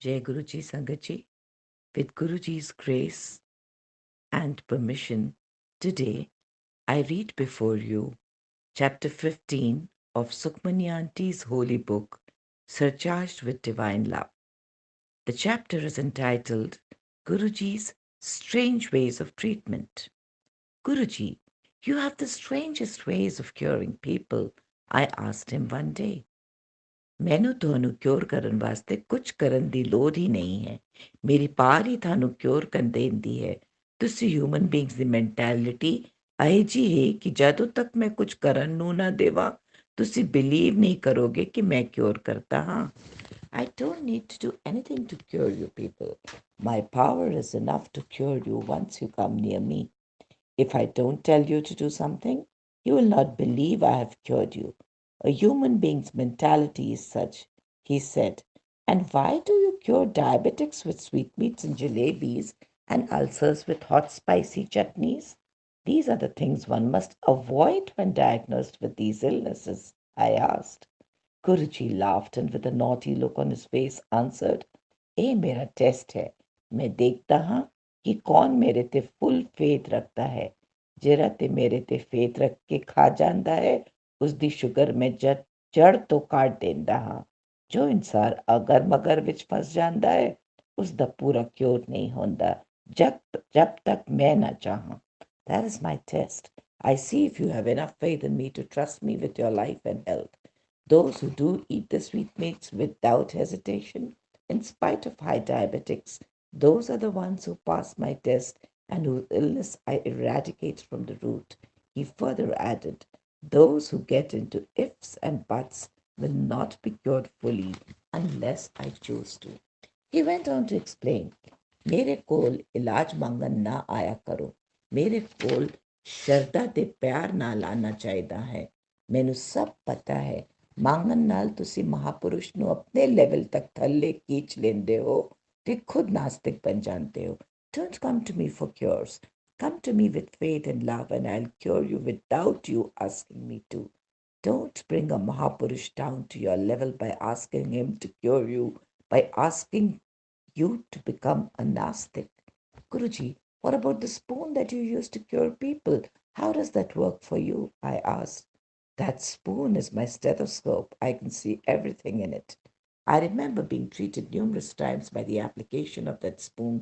Jai Guruji Sangaji, with Guruji's grace and permission, today I read before you chapter 15 of Sukhmani Auntie's holy book, Surcharged with Divine Love. The chapter is entitled Guruji's Strange Ways of Treatment. Guruji, you have the strangest ways of curing people, I asked him one day. ਮੈਨੂੰ ਤੁਹਾਨੂੰ cure ਕਰਨ ਵਾਸਤੇ ਕੁਝ ਕਰਨ ਦੀ ਲੋੜ ਹੀ ਨਹੀਂ ਹੈ। ਮੇਰੀ ਪਾਰ ਹੀ ਤੁਹਾਨੂੰ ਕਿਉਰ ਕਰਨ ਦਿੰਦੀ ਹੈ। ਤੁਸੀਂ ਹਿਊਮਨ ਬੀਇੰਗਸ ਦੀ ਮੈਂਟੈਲਿਟੀ ਇਹੋ ਜਿਹੀ ਹੈ ਕਿ ਜਦੋਂ ਤੱਕ ਮੈਂ ਕੁਝ ਕਰਨ ਨੂੰ ਨਾ ਦੇਵਾਂ ਤੁਸੀਂ ਬਿਲੀਵ ਨਹੀਂ ਕਰੋਗੇ ਕਿ ਮੈਂ ਕਿਉਰ ਕਰਤਾ ਹਾਂ। I don't need to do anything to cure you people. My power is enough to cure you once you come near me. If I don't tell you to do something, you will not believe I have cured you. A human being's mentality is such, he said. And why do you cure diabetics with sweetmeats and jalebis and ulcers with hot spicy chutneys? These are the things one must avoid when diagnosed with these illnesses, I asked. Guruji laughed and with a naughty look on his face answered, "ए मेरा test है मैं देखता हाँ कि कौन मेरे ते full faith रखता है जेरा ते मेरे ते फेथ रख के खा ਜਾਂਦਾ है ਉਸਦੀ ਸ਼ੂਗਰ ਮੈਂ ਜੜ ਤੋਂ ਕਾਟ ਦਿੰਦਾ ਹਾਂ ਜੋ ਇਨਸਾਨ ਅਗਰ ਮਗਰ ਵਿੱਚ ਫਸ ਜਾਂਦਾ ਹੈ ਉਸਦਾ ਪੂਰਾ ਕਿਉਰ ਨਹੀਂ ਹੁੰਦਾ ਜਬ ਤੱਕ ਮੈਂ ਨਾ ਚਾਹਾਂ that is my test. I see if you have enough faith in me to trust me with your life and health. Those who do eat the sweetmeats without hesitation, in spite of high diabetics, those are the ones who pass my test and whose illness I eradicate from the root. He further added, those who get into ifs and buts will not be cured fully unless I choose to. He went on to explain, मेरे कोल इलाज मंगन ना आया करो मेरे कोल शरदा ते प्यार नाल आना चाहिदा है ਮੈਨੂੰ ਸਭ ਪਤਾ ਹੈ ਮੰਗਣ ਨਾਲ ਤੁਸੀਂ ਮਹਾਪੁਰਸ਼ ਨੂੰ ਆਪਣੇ ਲੈਵਲ ਤੱਕ ਥੱਲੇ ਖੀਚ ਲੈਂਦੇ ਹੋ ਤੇ ਖੁਦ ਨਾਸਤਿਕ ਬਣ ਜਾਂਦੇ ਹੋ don't come to me for cures come to me with faith and love and I'll cure you without you asking me to don't bring a mahapurush down to your level by asking him to cure you by asking you to become a nastic. Guruji, what about the spoon that you use to cure people? How does that work for you? I asked. That spoon is my stethoscope. I can see everything in it. I remember being treated numerous times by the application of that spoon,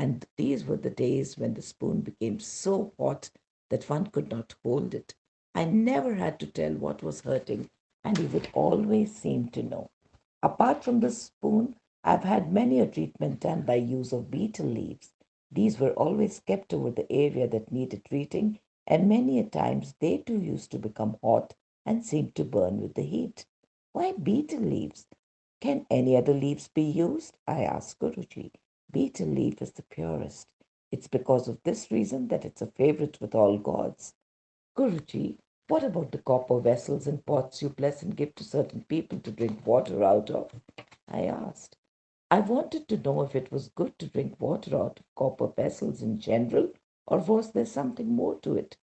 and these were the days when the spoon became so hot that one could not hold it. I never had to tell what was hurting, and he would always seem to know. Apart from the spoon, I've had many a treatment done by use of betel leaves. These were always kept over the area that needed treating, and many a times they too used to become hot and seemed to burn with the heat. Why betel leaves? Can any other leaves be used? I asked Guruji. Betel leaf is the purest. It's because of this reason that it's a favorite with all gods. Guruji, what about the copper vessels and pots you bless and give to certain people to drink water out of? I asked. I wanted to know if it was good to drink water out of copper vessels in general, or was there something more to it?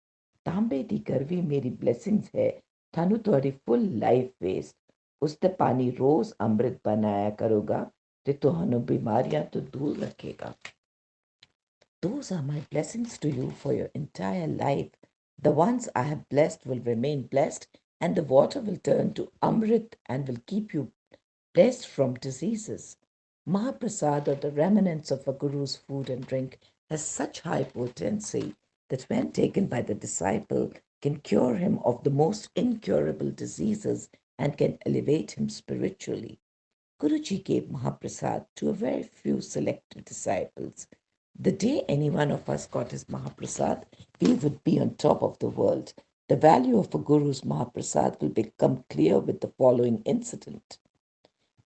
ਤਾਂਬੇ ਦੀ ਗਰਵੀ ਮੇਰੀ blessings ਹੈ ਤੁਹਾਨੂੰ ਤੁਹਾਡੀ ਫੁੱਲ life waste ਉਸ ਤੇ ਪਾਣੀ ਰੋਜ਼ ਅੰਮ੍ਰਿਤ ਬਣਾਇਆ ਕਰੋਗਾ ਤੇ ਤੁਹਾਨੂੰ ਬਿਮਾਰੀਆਂ ਤੋਂ ਦੂਰ ਰੱਖੇਗਾ those are my blessings to you for your entire life. The ones I have blessed will remain blessed, and the water will turn to Amrit and will keep you blessed from diseases. Mahaprasada, the remnants of a guru's food and drink, has such high potency that when taken by the disciple, can cure him of the most incurable diseases and can elevate him spiritually. Guruji gave Mahaprasad to a very few selected disciples. The day any one of us got his Mahaprasad, we would be on top of the world. The value of a Guru's Mahaprasad will become clear with the following incident.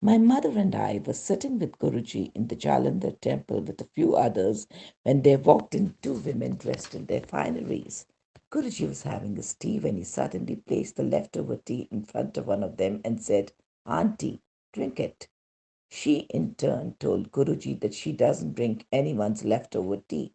My mother and I were sitting with Guruji in the Jalandhar temple with a few others when there walked in two women dressed in their fineries. Guruji was having his tea when he suddenly placed the leftover tea in front of one of them and said, "Aunty, drink it." She in turn told Guruji that she doesn't drink anyone's leftover tea.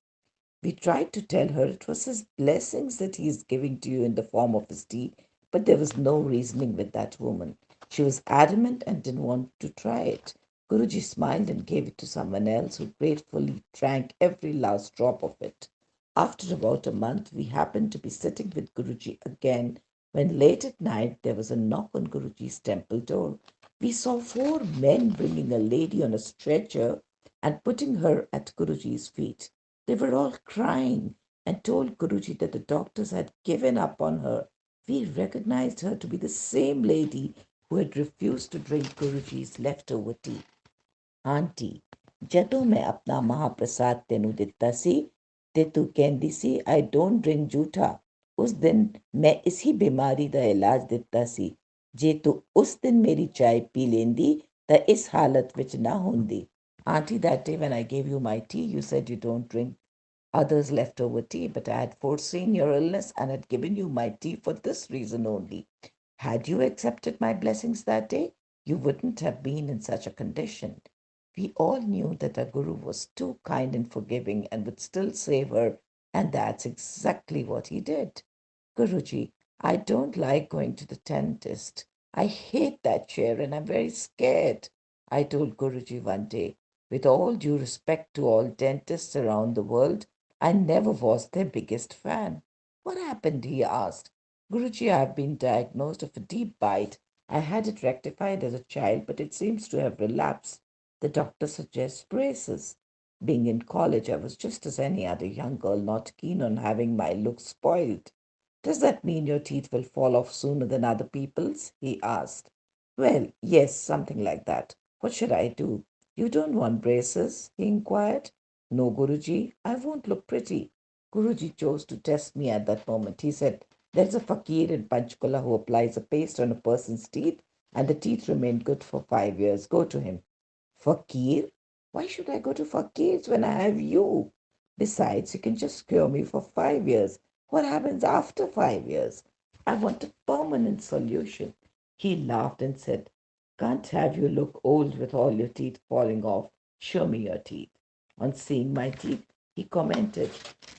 We tried to tell her it was his blessings that he is giving to you in the form of his tea, but there was no reasoning with that woman. She was adamant and didn't want to try it. Guruji smiled and gave it to someone else, who gratefully drank every last drop of it. After about a month, we happened to be sitting with Guruji again when late at night there was a knock on Guruji's temple door. We saw four men bringing a lady on a stretcher and putting her at Guruji's feet. They were all crying and told Guruji that the doctors had given up on her. We recognized her to be the same lady who had refused to drink Guruji's leftover tea. Aunty ਜਦੋਂ ਮੈਂ ਆਪਣਾ ਮਹਾਪ੍ਰਸਾਦ ਤੈਨੂੰ ਦਿੱਤਾ ਸੀ ਤੇ ਤੂੰ ਕਹਿੰਦੀ ਸੀ I don't drink ਜੂਠਾ ਉਸ ਦਿਨ ਮੈਂ ਇਸੀ ਬਿਮਾਰੀ ਦਾ ਇਲਾਜ ਦਿੱਤਾ ਸੀ ਜੇ ਤੂੰ ਉਸ ਦਿਨ ਮੇਰੀ ਚਾय ਪੀ ਲੈਂਦੀ ਤਾਂ ਇਸ ਹਾਲਤ ਵਿੱਚ ਨਾ ਹੁੰਦੀ aunty that day when I gave you my tea you said you don't drink others' leftover tea, but I had foreseen your illness and had given you my tea for this reason only. Had you accepted my blessings that day, you wouldn't have been in such a condition. We all knew that our Guru was too kind and forgiving and would still save her, and that's exactly what he did. Guruji, I don't like going to the dentist. I hate that chair and I'm very scared, I told Guruji one day. With all due respect to all dentists around the world, I never was their biggest fan. What happened? He asked. Guruji, I have been diagnosed of a deep bite. I had it rectified as a child, but it seems to have relapsed. The doctor suggests braces. Being in college, I was just as any other young girl, not keen on having my looks spoiled. Does that mean your teeth will fall off sooner than other people's? He asked. Well, yes, something like that. What should I do? You don't want braces? He inquired. No, Guruji, I won't look pretty. Guruji chose to test me at that moment. He said, there's a fakir in Panchkula who applies a paste on a person's teeth and the teeth remain good for 5 years. Go to him. Fakir? Why should I go to fakirs when I have you? Besides, you can just cure me for 5 years. What happens after 5 years? I want a permanent solution. He laughed and said, can't have you look old with all your teeth falling off. Show me your teeth. On seeing my teeth, he commented,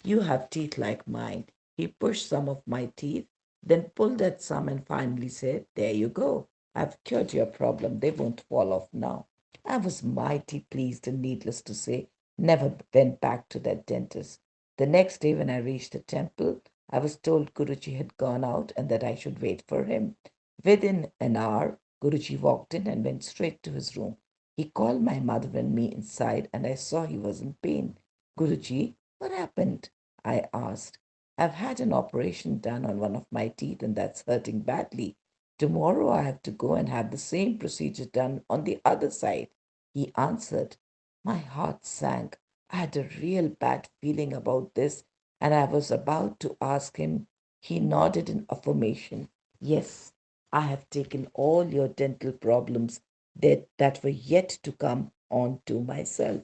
you have teeth like mine. He pushed some of my teeth, then pulled at some and finally said, there you go. I've cured your problem. They won't fall off now. I was mighty pleased and needless to say, never went back to that dentist. The next day when I reached the temple, I was told Guruji had gone out and that I should wait for him. Within an hour, Guruji walked in and went straight to his room. He called my mother and me inside, and I saw he was in pain. Guruji, what happened? I asked. I've had an operation done on one of my teeth, and that's hurting badly. Tomorrow I have to go and have the same procedure done on the other side. He answered. My heart sank. I had a real bad feeling about this, and I was about to ask him. He nodded in affirmation. Yes, I have taken all your dental problems that were yet to come on to myself.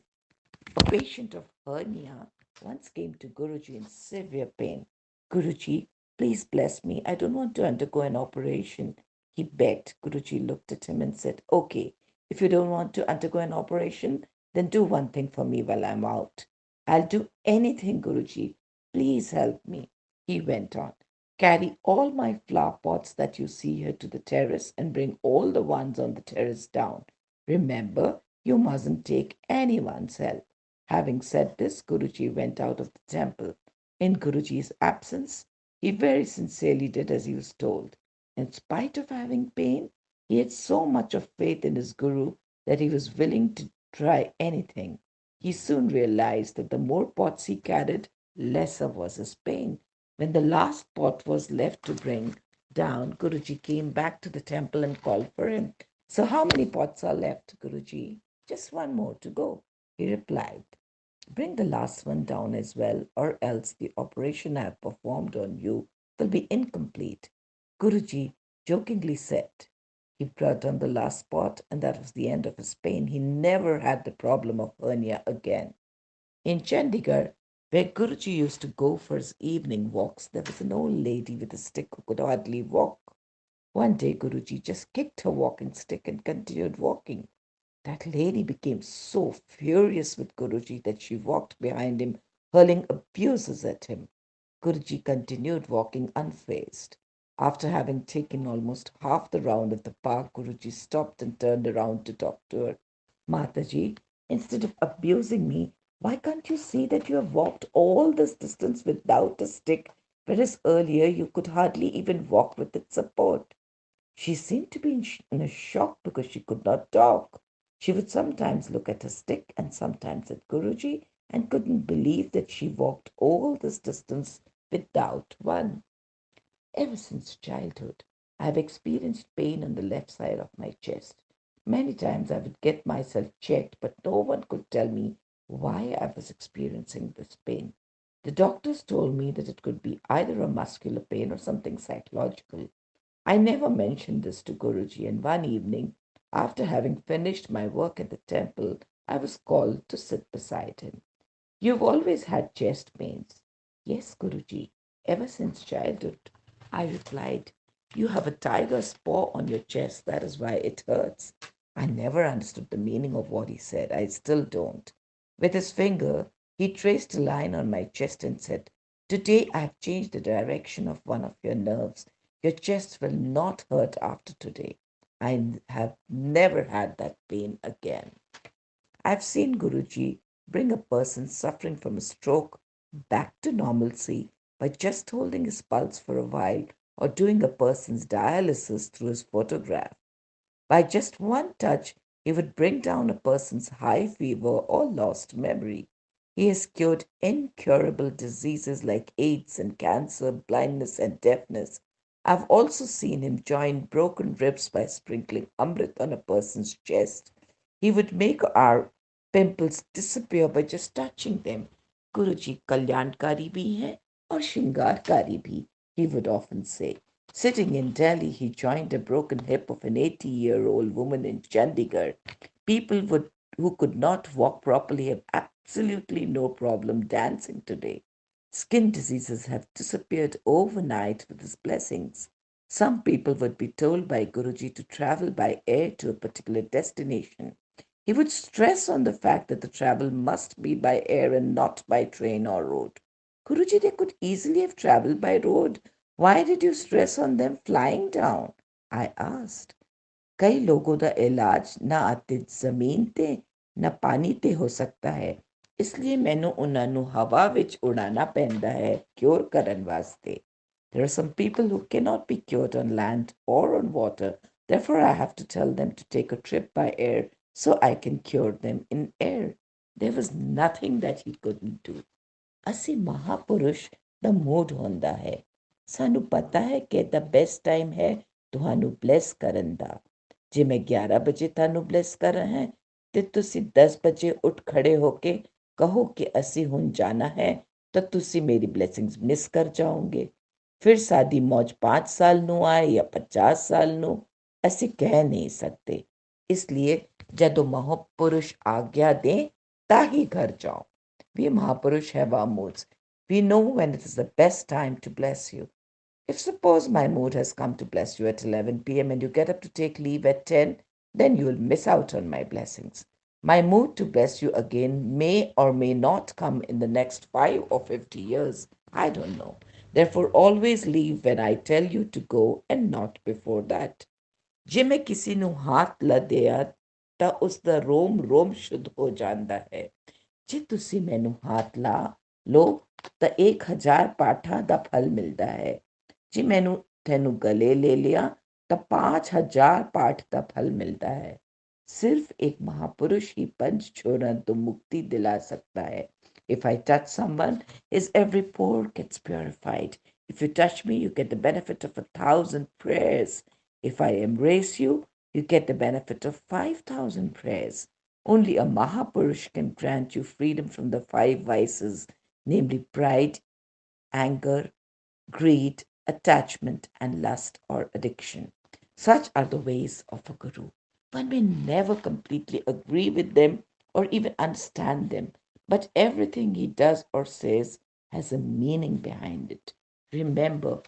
A patient of hernia once came to Guruji in severe pain. Guruji, please bless me. I don't want to undergo an operation. He begged. Guruji looked at him and said, okay, if you don't want to undergo an operation, then do one thing for me while I'm out. I'll do anything, Guruji. Please help me. He went on. Carry all my flower pots that you see here to the terrace and bring all the ones on the terrace down. Remember, you mustn't take anyone's help. Having said this, Guruji went out of the temple. In Guruji's absence, he very sincerely did as he was told. In spite of having pain, he had so much of faith in his Guru that he was willing to try anything. He soon realized that the more pots he carried, lesser was his pain. When the last pot was left to bring down, Guruji came back to the temple and called for him. So, how many pots are left, Guruji? Just one more to go, he replied. Bring the last one down as well, or else the operation I have performed on you will be incomplete. Guruji jokingly said. He brought down the last pot, and that was the end of his pain. He never had the problem of hernia again. In Chandigarh, where Guruji used to go for his evening walks, there was an old lady with a stick who could hardly walk. One day, Guruji just kicked her walking stick and continued walking. That lady became so furious with Guruji that she walked behind him, hurling abuses at him. Guruji continued walking unfazed. After having taken almost half the round of the park, Guruji stopped and turned around to talk to her. Mataji, instead of abusing me, why can't you see that you have walked all this distance without a stick, whereas earlier you could hardly even walk with its support? She seemed to be in a shock because she could not talk. She would sometimes look at her stick and sometimes at Guruji and couldn't believe that she walked all this distance without one. Ever since childhood, I have experienced pain on the left side of my chest. Many times I would get myself checked, but no one could tell me why I was experiencing this pain. The doctors told me that it could be either a muscular pain or something psychological. I never mentioned this to Guruji, and one evening, after having finished my work at the temple, I was called to sit beside him. You've always had chest pains. Yes, Guruji, ever since childhood. I replied, you have a tiger's paw on your chest, that is why it hurts. I never understood the meaning of what he said. I still don't. With his finger, he traced a line on my chest and said, today I have changed the direction of one of your nerves. Your chest will not hurt after today. I have never had that pain again. I've seen Guruji bring a person suffering from a stroke back to normalcy by just holding his pulse for a while or doing a person's dialysis through his photograph. By just one touch, he would bring down a person's high fever or lost memory. He has cured incurable diseases like AIDS and cancer, blindness and deafness. I've also seen him join broken ribs by sprinkling amrit on a person's chest. He would make our pimples disappear by just touching them. Guruji kalyankari bhi hai aur shingarkari bhi, he would often say. Sitting in Delhi, he joined a broken hip of an 80-year-old woman in Chandigarh. People who could not walk properly have absolutely no problem dancing today. Skin diseases have disappeared overnight with his blessings. Some people would be told by Guruji to travel by air to a particular destination. He would stress on the fact that the travel must be by air and not by train or road. Guruji, they could easily have traveled by road. Why did you stress on them flying down? I asked. कई लोगों ਦਾ ਇਲਾਜ ਨਾ ਆਤੇ ਜ਼ਮੀਨ ਤੇ ਨਾ ਪਾਣੀ ਤੇ ਹੋ ਸਕਦਾ ਹੈ इसलिए मैंने ਉਹਨਾਂ ਨੂੰ ਹਵਾ ਵਿੱਚ ਉਡਾਣਾ ਪੈਂਦਾ ਹੈ क्योर ਕਰਨ ਵਾਸਤੇ. There are some people who cannot be cured on land or on water. Therefore, I have to tell them to take a trip by air so I can cure them in air. There was nothing that he couldn't do. ਅਸੀਂ ਮਹਾਪੁਰਸ਼ ਦਾ mood ਹੁੰਦਾ ਹੈ ਸਾਨੂੰ ਪਤਾ ਹੈ ਕਿ the best time ਹੈ ਤੁਹਾਨੂੰ bless ਕਰਨ ਦਾ ਜੇ ਮੈਂ 11 ਵਜੇ ਤੁਹਾਨੂੰ bless ਕਰ ਰਿਹਾ ਹਾਂ ਤੇ ਤੁਸੀਂ 10 ਵਜੇ ਉੱਠ ਖੜੇ ਹੋ ਕੇ ਕਹੋ ਕਿ ਅਸੀਂ ਹੁਣ ਜਾਣਾ ਹੈ ਤਾਂ ਤੁਸੀਂ ਮੇਰੀ blessings ਮਿਸ ਕਰ ਜਾਓਗੇ ਫਿਰ ਸਾਡੀ ਮੌਜ 5 ਸਾਲ ਨੂੰ ਆਏ ਜਾਂ 50 ਸਾਲ ਨੂੰ ਅਸੀਂ ਕਹਿ ਨਹੀਂ ਸਕਦੇ ਇਸ ਲਈ ਜਦੋਂ ਮਹਾਪੁਰਸ਼ ਆਗਿਆ ਦੇ ਤਾਂ ਹੀ ਘਰ ਜਾਓ We Mahapurush have our moods. We know when it is the best time to bless you. If suppose my mood has come to bless you at 11 p.m. and you get up to take leave at 10, then you will miss out on my blessings. My mood to bless you again may or may not come in the next 5 or 50 years. I don't know. Therefore, always leave when I tell you to go and not before that. ਜੇ ਮੈਂ ਕਿਸੇ ਨੂੰ ਹੱਥ ਲਾ ਦਿਆ ਤਾਂ ਉਸ ਦਾ ਰੋਮ ਰੋਮ ਸ਼ੁੱਧ ਹੋ ਜਾਂਦਾ ਹੈ ਜੇ ਤੁਸੀਂ ਮੈਨੂੰ ਹੱਥ ਲਾ ਲੋ ਤਾਂ 1000 ਪਾਠਾਂ ਦਾ ਫਲ ਮਿਲਦਾ ਹੈ ਜੇ ਮੈਨੂੰ ਤੈਨੂੰ ਗਲੇ ਲੈ ਲਿਆ ਤਾਂ 5000 ਪਾਠ ਦਾ ਫਲ ਮਿਲਦਾ ਹੈ ਸਿਰਫ ਇੱਕ ਮਹਾਪੁਰਸ਼ ਹੀ ਪੰਜ ਛੋੜਾਂ ਤੋਂ ਮੁਕਤੀ ਦਿਲਾ ਸਕਦਾ ਹੈ If I touch someone, his every pore gets purified. If you touch me, you get the benefit of 1,000 prayers. If I embrace you, you get the benefit of 5,000 prayers. Only a Mahapurush can grant you freedom from the 5 vices, namely pride, anger, greed, attachment, and lust or addiction. Such are the ways of a Guru. One may never completely agree with them or even understand them, but everything he does or says has a meaning behind it. Remember,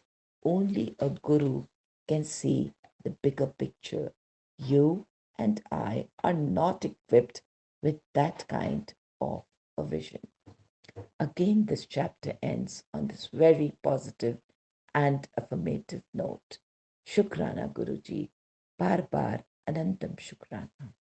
only a Guru can see the bigger picture. You and I are not equipped with that kind of a vision. Again, this chapter ends on this very positive and affirmative note. Shukrana, Guruji. Bar bar anantam shukrana.